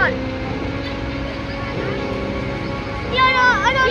John. Ya, ada.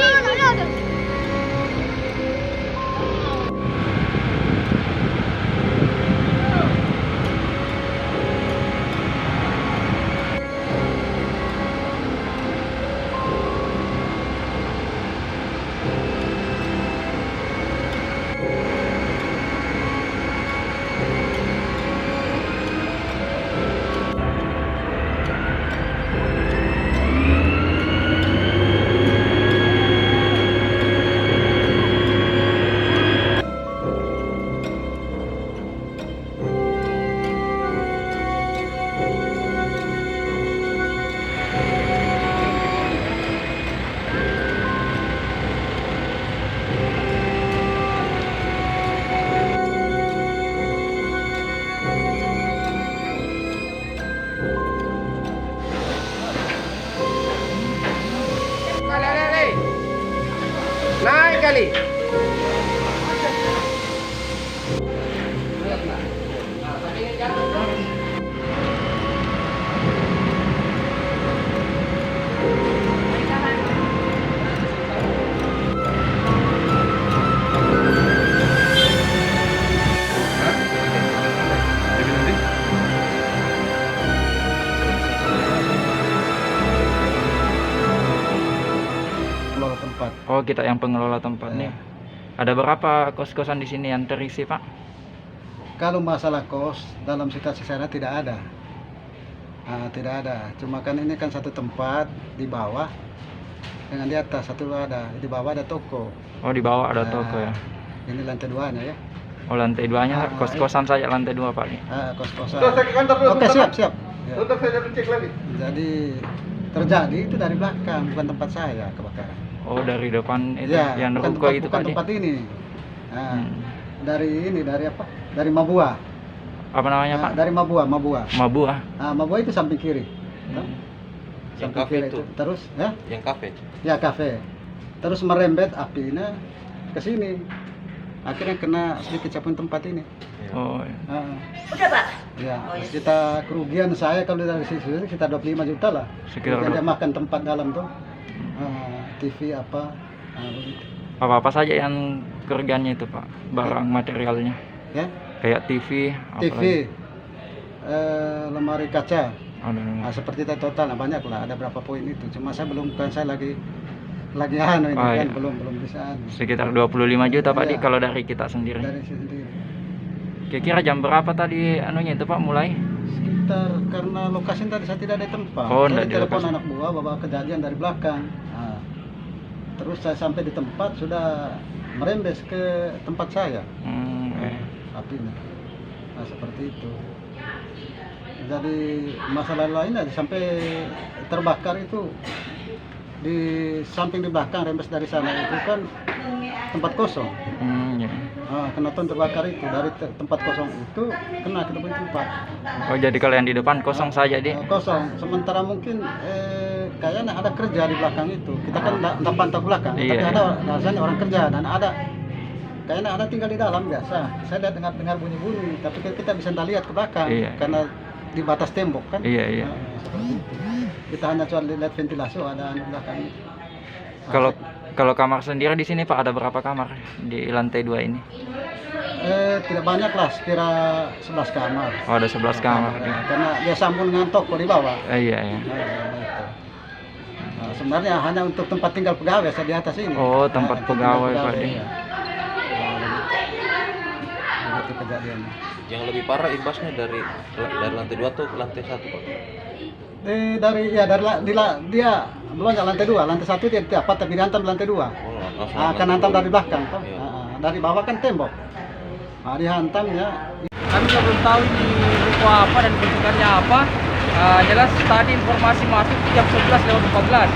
Naik kali. Kelola tempat. Oh, kita yang pengelola tempat Ya. nih. Ada berapa kos-kosan di sini yang terisi, Pak? Kalau masalah kos dalam situasi sana tidak ada. Tidak ada. Cuma kan ini kan satu tempat di bawah dengan di atas satu ada. Di bawah ada toko. Oh, di bawah ada Nah, toko ya. Ini lantai 2-nya ya. Oh, lantai 2-nya Ah, kos-kosan saja lantai 2, Pak nih. Kos-kosan. Tuh, saya ke kantor dulu. Oke, sebentar, siap. Ya. Tutup, saya cek lagi. Jadi terjadi itu dari belakang, bukan tempat saya kebakaran. Oh, dari depan itu Ya, yang bukan ruko tempat, itu, bukan Pak. tempat ini. Hmm. Dari apa? Dari Mabua. Apa namanya, Pak? Dari Mabua. Mabua. Mabua itu samping kiri. Hmm. Yang Samping kafe kiri itu. Terus ya? Yang kafe. Ya kafe. Terus merembet apinya ke sini. Akhirnya kena sedikit capung tempat ini. Oh, iya. Udah, Pak. Ya, kita kerugian saya kalau dari situ sekitar 25 juta lah. Sekitar Kerugian dia makan tempat dalam tuh. TV apa? Begitu. apa-apa saja yang kerugiannya itu, Pak? Barang materialnya. Ya, Kayak TV, TV, lemari kaca. Seperti itu total banyak lah, ada berapa poin itu. Cuma saya bukan saya lagi ini Oh, kan iya. belum bisa Sekitar 25 juta, Pak, Iya. Di, kalau dari kita sendiri. dari sendiri. Kira-kira jam berapa tadi anunya itu, Pak, mulai? Sekitar karena lokasi tadi saya tidak ada tempat. Oh, Saya tidak di telepon lokasi. anak buah bahwa kejadian dari belakang. Terus saya sampai di tempat sudah merembes ke tempat saya apinya. Seperti itu. Jadi masalah lainnya sampai terbakar itu di samping di belakang rembes dari sana itu kan tempat kosong. Iya. Kena terbakar itu dari tempat kosong itu kena ke tempat. Oh, jadi kalau yang di depan kosong saja, Di? Kosong. Sementara mungkin kayaknya ada kerja di belakang itu. Kita kan nggak pantau belakang, Iya, tapi iya. ada rasanya orang kerja dan ada kayaknya ada tinggal di dalam biasa. Saya lihat dengar bunyi-bunyi, tapi kita bisa nggak lihat ke belakang karena di batas tembok kan. Iya. Seperti itu. Kita hanya cuma lihat ventilasi ada di belakang. Kalau kamar sendiri di sini, Pak, ada berapa kamar di lantai 2 ini? Tidak banyak lah, sekira 11 kamar. Oh, ada 11 kamar. Karena dia sambung dengan toko di bawah. Iya. Itu. Sebenarnya hanya untuk tempat tinggal pegawai saya di atas ini. Oh, tempat pegawai, Pak. Iya. Begitu kejadiannya. Yang lebih parah imbasnya dari lantai 2 tuh ke lantai 1, Pak. Dia belum lantai 2, lantai 1 dia tidak dapat tapi dihantam di lantai 2. Langsung Akan hantam dari belakang toh. Iya. Dari bawah kan tembok. Dihantam ya. Kami juga belum tahu ini ruko apa dan bentukannya apa. Jelas tadi informasi masuk jam 11:14.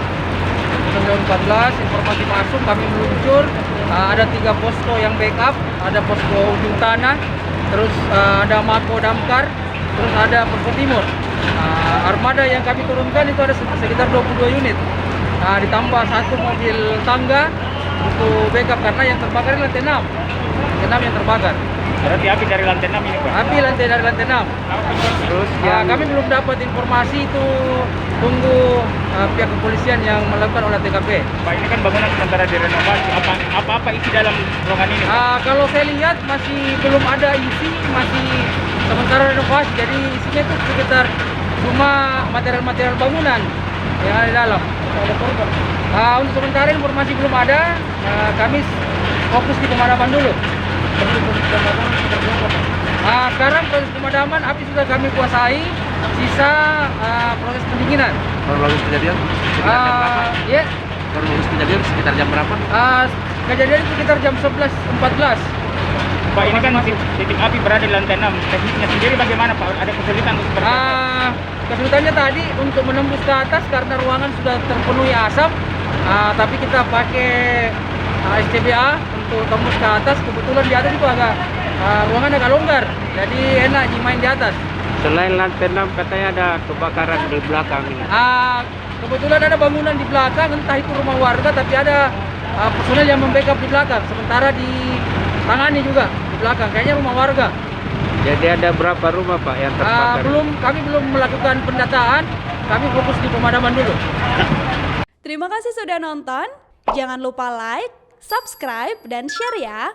Jam 11:14 informasi masuk, kami meluncur. Ada 3 posko yang backup, ada posko ujung tanah, terus ada Mako Damkar, terus ada posko timur. Armada yang kami turunkan itu ada sekitar 22 unit. Ditambah 1 mobil tangga untuk backup karena yang terbakar di lantai 6. Lantai 6 yang terbakar. Berarti api dari lantai 6 ini, Pak? Api dari lantai 6. Terus kami belum dapat informasi itu, tunggu pihak kepolisian yang melakukan olah TKP. Pak, ini kan bangunan sementara direnovasi. Apa isi dalam ruangan ini? Kalau saya lihat masih belum ada isi, masih sementara renovasi. Jadi isinya itu sekitar cuma material-material bangunan yang ada di dalam. Untuk sementara informasi belum ada. Kami fokus di pemadaman dulu. Sekarang proses pemadaman api sudah kami kuasai. Sisa proses pendinginan. Kronologis kejadian? Ya. Kronologis kejadian sekitar jam berapa? Kejadian sekitar jam 11.14. Pak, ini kan titik api berada di lantai 6. Tekniknya sendiri bagaimana, Pak? Ada kesulitan untuk seperti apa? Kesulitannya tadi untuk menembus ke atas karena ruangan sudah terpenuhi asap. Tapi kita pakai SCBA untuk tembus ke atas. Kebetulan di atas itu ruangan agak longgar, jadi enak main di atas. Selain lantai 6 katanya ada kebakaran di belakang ini. Kebetulan ada bangunan di belakang, entah itu rumah warga, tapi ada personel yang membackup di belakang. Sementara ditangani juga di belakang, kayaknya rumah warga. Jadi ada berapa rumah, Pak, yang terbakar? Kami belum melakukan pendataan, kami fokus di pemadaman dulu. Terima kasih sudah nonton. Jangan lupa like, subscribe, dan share ya.